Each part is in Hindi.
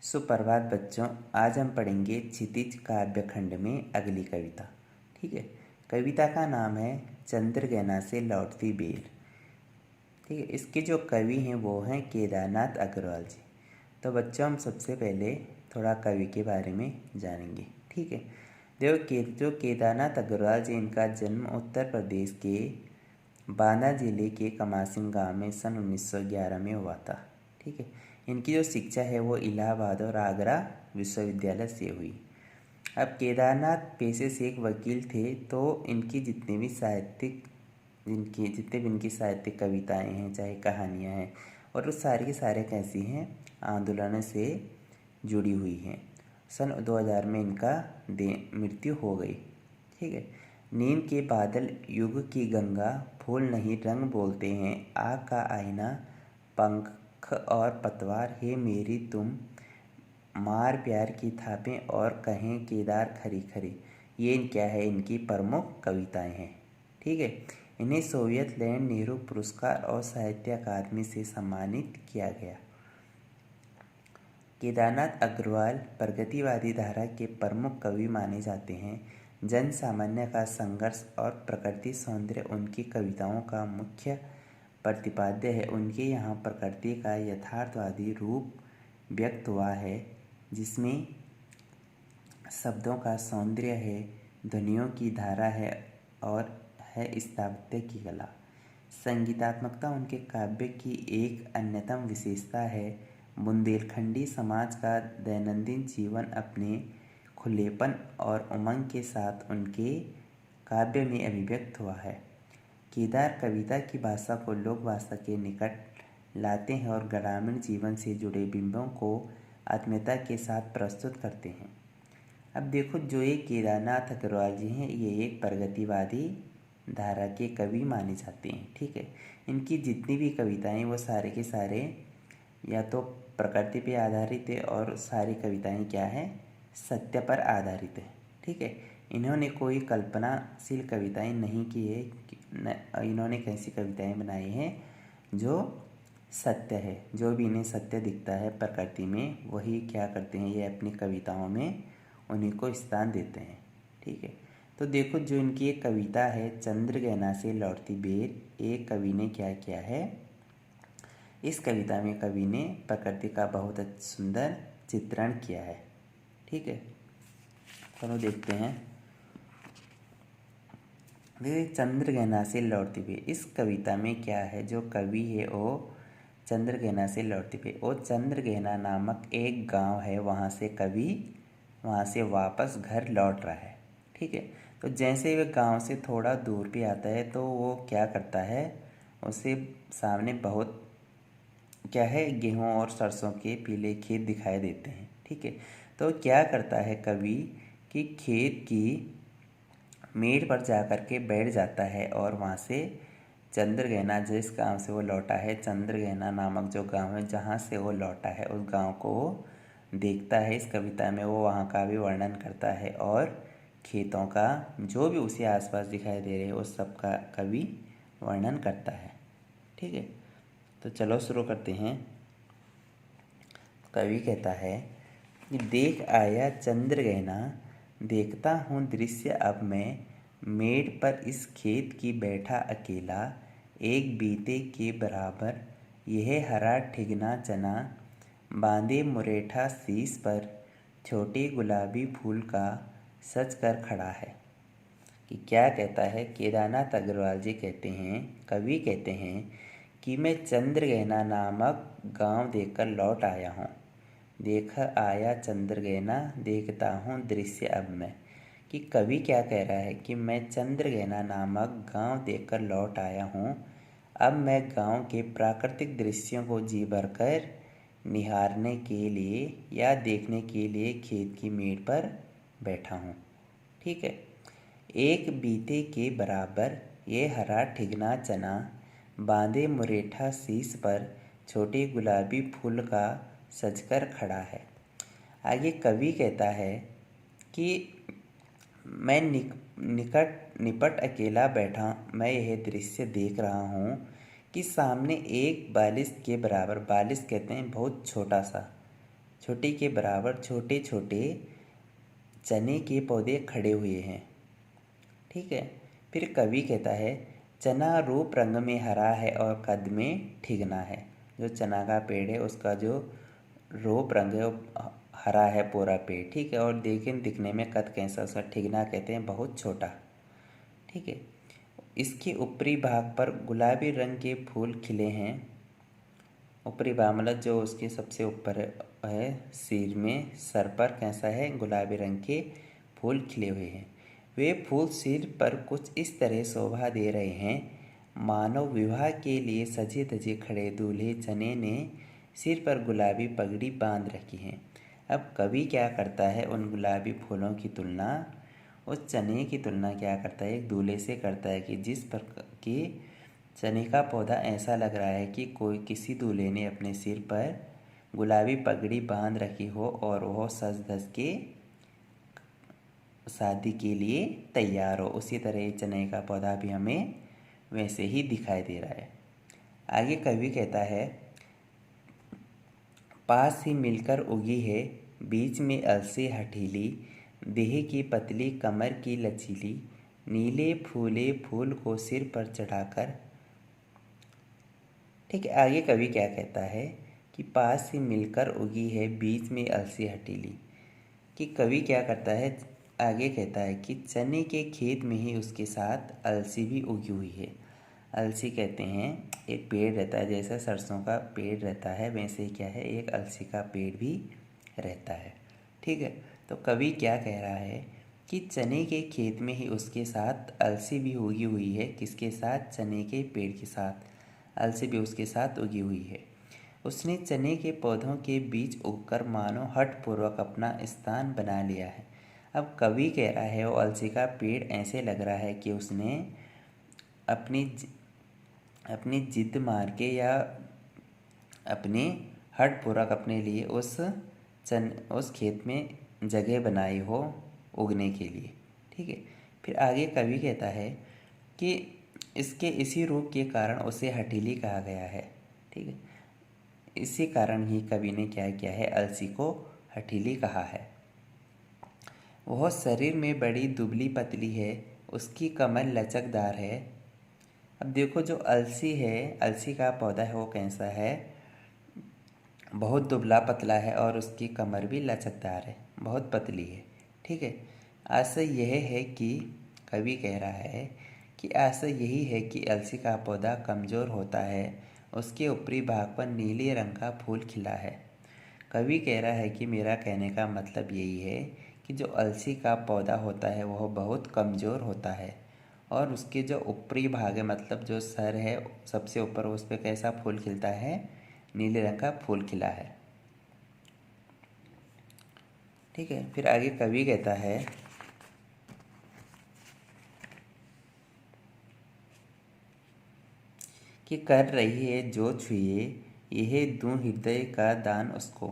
सुप्रभात बच्चों, आज हम पढ़ेंगे क्षितिज काव्य खंड में अगली कविता। ठीक है, कविता का नाम है चंद्रगहना से लौटती बेर। ठीक है, इसके जो कवि हैं वो हैं केदारनाथ अग्रवाल जी। तो बच्चों, हम सबसे पहले थोड़ा कवि के बारे में जानेंगे। ठीक है, देखो जो केदारनाथ अग्रवाल जी, इनका जन्म उत्तर प्रदेश के बांदा जिले के कमासिन गांव में सन 1911 में हुआ था। ठीक है, इनकी जो शिक्षा है वो इलाहाबाद और आगरा विश्वविद्यालय से हुई। अब केदारनाथ पेशे से एक वकील थे, तो इनकी जितने भी साहित्यिक कविताएं हैं, चाहे कहानियां हैं, और वो सारे के सारे कैसी हैं, आंदोलनों से जुड़ी हुई हैं। सन 2000 में इनका मृत्यु हो गई। ठीक है, नीम के बादल, युग की गंगा, फूल नहीं रंग बोलते हैं, आग का आईना, पंख और पतवार, हे मेरी तुम मार प्यार की थापें और कहें केदार खरी खरी। ये क्या है, इनकी प्रमुख कविताएं हैं। ठीक है, इन्हें सोवियत लैंड नेहरू पुरस्कार और साहित्य अकादमी से सम्मानित किया गया। केदारनाथ अग्रवाल प्रगतिवादी धारा के प्रमुख कवि माने जाते हैं। जन सामान्य का संघर्ष और प्रकृति सौंदर्य उनकी कविताओं का मुख्य प्रतिपाद्य है। उनके यहाँ प्रकृति का यथार्थवादी रूप व्यक्त हुआ है, जिसमें शब्दों का सौंदर्य है, ध्वनियों की धारा है और है स्थापत्य की कला। संगीतात्मकता उनके काव्य की एक अन्यतम विशेषता है। बुंदेलखंडी समाज का दैनंदिन जीवन अपने खुलेपन और उमंग के साथ उनके काव्य में अभिव्यक्त हुआ है। केदार कविता की भाषा को लोक भाषा के निकट लाते हैं और ग्रामीण जीवन से जुड़े बिंबों को आत्मीयता के साथ प्रस्तुत करते हैं। अब देखो, जो ये केदारनाथ अग्रवाल जी हैं, ये एक प्रगतिवादी धारा के कवि माने जाते हैं। ठीक है, इनकी जितनी भी कविताएं वो सारे के सारे या तो प्रकृति पे आधारित है और सारी कविताएं क्या है, सत्य पर आधारित है। ठीक है, इन्होंने कोई कल्पनाशील कविताएं नहीं की है। इन्होंने कैसी कविताएं बनाई हैं जो सत्य है, जो भी इन्हें सत्य दिखता है प्रकृति में, वही क्या करते हैं, ये अपनी कविताओं में उन्हीं को स्थान देते हैं। ठीक है, तो देखो, जो इनकी एक कविता है चंद्रगहना से लौटती बेर, एक कवि ने क्या किया है, इस कविता में कवि ने प्रकृति का बहुत सुंदर चित्रण किया है। ठीक है, चलो देखते हैं। चंद्रगहना से लौटती बेर, इस कविता में क्या है, जो कवि है वो चंद्रगहना से लौटती बेर, वो चंद्रगहना नामक एक गांव है, वहाँ से कवि वहाँ से वापस घर लौट रहा है। ठीक है, तो जैसे वह गांव से थोड़ा दूर पे आता है, तो वो क्या करता है, उसे सामने बहुत क्या है, गेहूँ और सरसों के पीले खेत दिखाई देते हैं। ठीक है, तो क्या करता है कवि कि खेत की मेड़ पर जाकर के बैठ जाता है और वहाँ से चंद्रगहना, जिस गांव से वो लौटा है, चंद्रगहना नामक जो गांव है जहाँ से वो लौटा है, उस गांव को वो देखता है। इस कविता में वो वहाँ का भी वर्णन करता है और खेतों का जो भी उसे आसपास दिखाई दे रहे हैं उस सब का कवि वर्णन करता है। ठीक है, तो चलो शुरू करते हैं। कवि कहता है कि देख आया चंद्रगहना, देखता हूँ दृश्य अब मैं, मेड़ पर इस खेत की बैठा अकेला, एक बीते के बराबर यह हरा ठिगना चना, बांधे मुरेठा शीश पर, छोटे गुलाबी फूल का सज कर खड़ा है। कि क्या कहता है, केदारनाथ अग्रवाल जी कहते हैं, कवि कहते हैं कि मैं चंद्रगहना नामक गांव देखकर लौट आया हूँ। देख आया चंद्रगहना, देखता हूँ दृश्य अब मैं। कि कवि क्या कह रहा है कि मैं चंद्रगहना नामक गांव देखकर लौट आया हूँ। अब मैं गांव के प्राकृतिक दृश्यों को जी भरकर निहारने के लिए या देखने के लिए खेत की मेड़ पर बैठा हूँ। ठीक है, एक बीते के बराबर ये हरा ठिगना चना, बांधे मुरेठा शीश पर, छोटे गुलाबी फूल का सजकर खड़ा है। आगे कवि कहता है कि मैं निपट अकेला बैठा, मैं यह दृश्य देख रहा हूँ कि सामने एक बालिश के बराबर, बालिश कहते हैं बहुत छोटा सा, छोटे के बराबर छोटे छोटे चने के पौधे खड़े हुए हैं। ठीक है। फिर कवि कहता है, चना रूप रंग में हरा है और कद में ठिगना है। जो चना का पेड़ है उसका जो रूप रंग है वो हरा है पूरा पेड़। ठीक है। और लेकिन दिखने में कद कैसा, उसका ठिगना कहते हैं बहुत छोटा। ठीक है। इसके ऊपरी भाग पर गुलाबी रंग के फूल खिले हैं। ऊपरी भाग मतलब जो उसके सबसे ऊपर है सिर में, सर पर कैसा है, गुलाबी रंग के फूल खिले हुए हैं। वे फूल सिर पर कुछ इस तरह शोभा दे रहे हैं मानो विवाह के लिए सजे धजे खड़े दूल्हे चने ने सिर पर गुलाबी पगड़ी बांध रखी है। अब कवि क्या करता है, उन गुलाबी फूलों की तुलना, उस चने की तुलना क्या करता है, एक दूल्हे से करता है कि जिस पर कि चने का पौधा ऐसा लग रहा है कि कोई किसी दूल्हे ने अपने सिर पर गुलाबी पगड़ी बांध रखी हो और वह सज धज के शादी के लिए तैयार हो। उसी तरह चने का पौधा भी हमें वैसे ही दिखाई दे रहा है। आगे कवि कहता है, पास ही मिलकर उगी है बीच में अलसी हठीली, देह की पतली कमर की लचीली, नीले फूले फूल को सिर पर चढ़ाकर। ठीक है। आगे कवि क्या कहता है कि पास ही मिलकर उगी है बीच में अलसी हठीली, कि कवि क्या करता है, आगे कहता है कि चने के खेत में ही उसके साथ अलसी भी उगी हुई है। अलसी कहते हैं एक पेड़ रहता है, जैसा सरसों का पेड़ रहता है वैसे ही क्या है, एक अलसी का पेड़ भी रहता है। ठीक है। तो कवि क्या कह रहा है कि चने के खेत में ही उसके साथ अलसी भी उगी हुई है। किसके साथ, चने के पेड़ के साथ अलसी भी उसके साथ उगी हुई है। उसने चने के पौधों के बीच उगकर मानो हठपूर्वक अपना स्थान बना लिया है। अब कवि कह रहा है वो अलसी का पेड़ ऐसे लग रहा है कि उसने अपनी जिद मार के या अपने हठपूर्वक अपने लिए उस खेत में जगह बनाई हो उगने के लिए। ठीक है। फिर आगे कवि कहता है कि इसके इसी रूप के कारण उसे हठीली कहा गया है। ठीक है। इसी कारण ही कवि ने क्या किया है, अलसी को हठीली कहा है। वह शरीर में बड़ी दुबली पतली है, उसकी कमर लचकदार है। अब देखो जो अलसी है, अलसी का पौधा है वो कैसा है, बहुत दुबला पतला है और उसकी कमर भी लचकदार है, बहुत पतली है। ठीक है। आशय यह है कि कवि कह रहा है कि आशय यही है कि अलसी का पौधा कमज़ोर होता है, उसके ऊपरी भाग पर नीले रंग का फूल खिला है। कवि कह रहा है कि मेरा कहने का मतलब यही है कि जो अलसी का पौधा होता है वह बहुत कमज़ोर होता है और उसके जो ऊपरी भाग है, मतलब जो सर है सबसे ऊपर, उस पर कैसा फूल खिलता है, नीले रंग का फूल खिला है। ठीक है। फिर आगे कवि कहता है कि कर रही है जो छुए, यह दूं हृदय का दान उसको।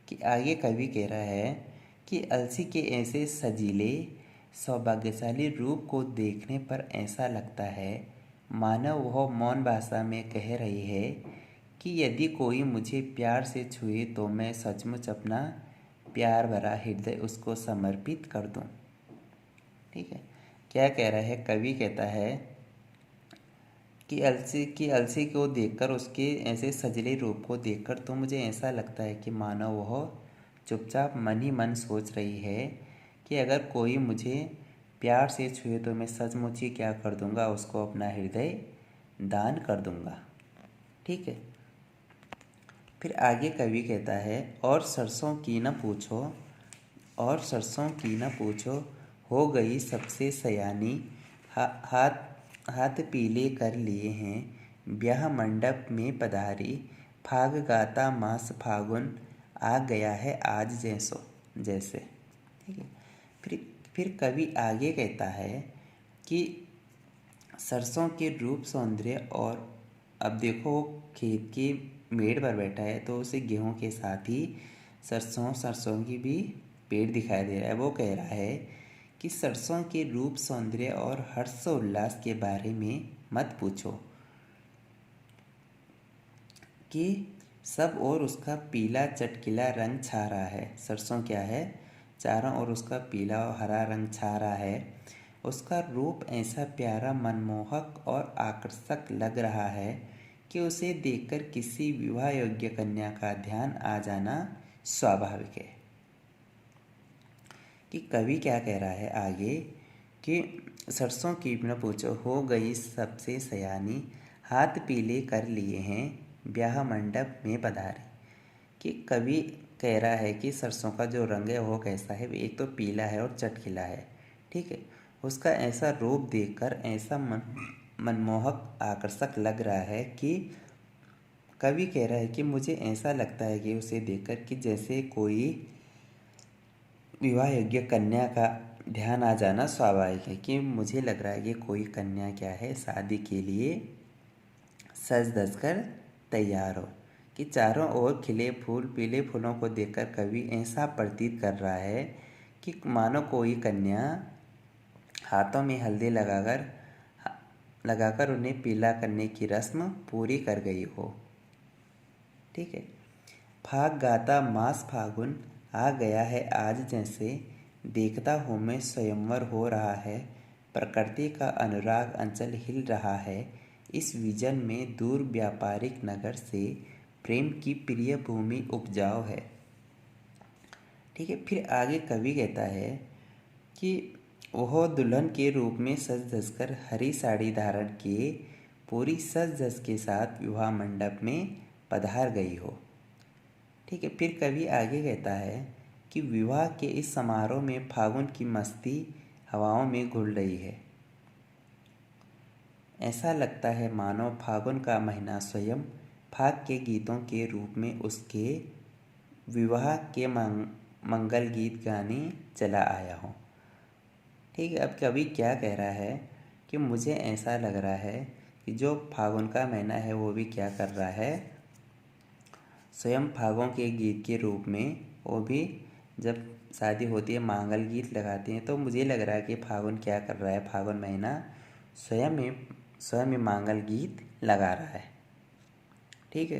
कि आगे कवि कह रहा है कि अलसी के ऐसे सजीले सौभाग्यशाली रूप को देखने पर ऐसा लगता है मानो वह मौन भाषा में कह रही है कि यदि कोई मुझे प्यार से छुए तो मैं सचमुच अपना प्यार भरा हृदय उसको समर्पित कर दूं। ठीक है। क्या कह रहा है, कवि कहता है कि अलसी को देखकर, उसके ऐसे सजले रूप को देखकर तो मुझे ऐसा लगता है कि मानो वह चुपचाप मन ही मन सोच रही है कि अगर कोई मुझे प्यार से छुए तो मैं सचमुच ही क्या कर दूंगा, उसको अपना हृदय दान कर दूंगा। ठीक है। फिर आगे कवि कहता है, और सरसों की न पूछो, और सरसों की न पूछो, हो गई सबसे सयानी, हाथ पीले कर लिए हैं, ब्याह मंडप में पधारी, फाग गाता मास फागुन, आ गया है आज जैसे। ठीक है। फिर कवि आगे कहता है कि सरसों के रूप सौंदर्य, और अब देखो खेत की मेड़ पर बैठा है तो उसे गेहूं के साथ ही सरसों की भी पेड़ दिखाई दे रहा है। वो कह रहा है कि सरसों के रूप सौंदर्य और हर्षोल्लास के बारे में मत पूछो, कि सब ओर उसका पीला चटकीला रंग छा रहा है। सरसों क्या है? चारों ओर उसका पीला और हरा रंग छा रहा है। उसका रूप ऐसा प्यारा, मनमोहक और आकर्षक लग रहा है कि उसे देखकर किसी विवाह योग्य कन्या का ध्यान आ जाना स्वाभाविक है। कि कवि क्या कह रहा है आगे कि सरसों की न पूछो, हो गई सबसे सयानी, हाथ पीले कर लिए हैं, ब्याह मंडप में पधारे। कि कवि कह रहा है कि सरसों का जो रंग है वो कैसा है, एक तो पीला है और चटकीला है। ठीक है, उसका ऐसा रूप देखकर ऐसा मनमोहक आकर्षक लग रहा है कि कवि कह रहा है कि मुझे ऐसा लगता है कि उसे देखकर कि जैसे कोई विवाह योग्य कन्या का ध्यान आ जाना स्वाभाविक है। कि मुझे लग रहा है कि कोई कन्या क्या है, शादी के लिए सज धज कर तैयार हो। कि चारों ओर खिले फूल, पीले फूलों को देखकर कवि ऐसा प्रतीत कर रहा है कि मानो कोई कन्या हाथों में हल्दी लगाकर उन्हें पीला करने की रस्म पूरी कर गई हो। ठीक है, फाग गाता मास फागुन आ गया है आज, जैसे देखता हूँ मैं स्वयंवर हो रहा है, प्रकृति का अनुराग अंचल हिल रहा है, इस विजन में दूर व्यापारिक नगर से प्रेम की प्रिय भूमि उपजाऊ है। ठीक है, फिर आगे कवि कहता है कि वह दुल्हन के रूप में सज धज कर हरी साड़ी धारण किए पूरी सज धज के साथ विवाह मंडप में पधार गई हो। ठीक है, फिर कवि आगे कहता है कि विवाह के इस समारोह में फागुन की मस्ती हवाओं में घुल रही है। ऐसा लगता है मानो फागुन का महीना स्वयं फाग के गीतों के रूप में उसके विवाह के मंगल गीत गाने चला आया हो। ठीक है, अब कवि क्या कह रहा है कि मुझे ऐसा लग रहा है कि जो फागुन का महीना है वो भी क्या कर रहा है, स्वयं फागों के गीत के रूप में वो भी जब शादी होती है मंगल गीत लगाते हैं। तो मुझे लग रहा है कि फागुन क्या कर रहा है, फागुन महीना स्वयं में मंगल गीत लगा रहा है। ठीक है।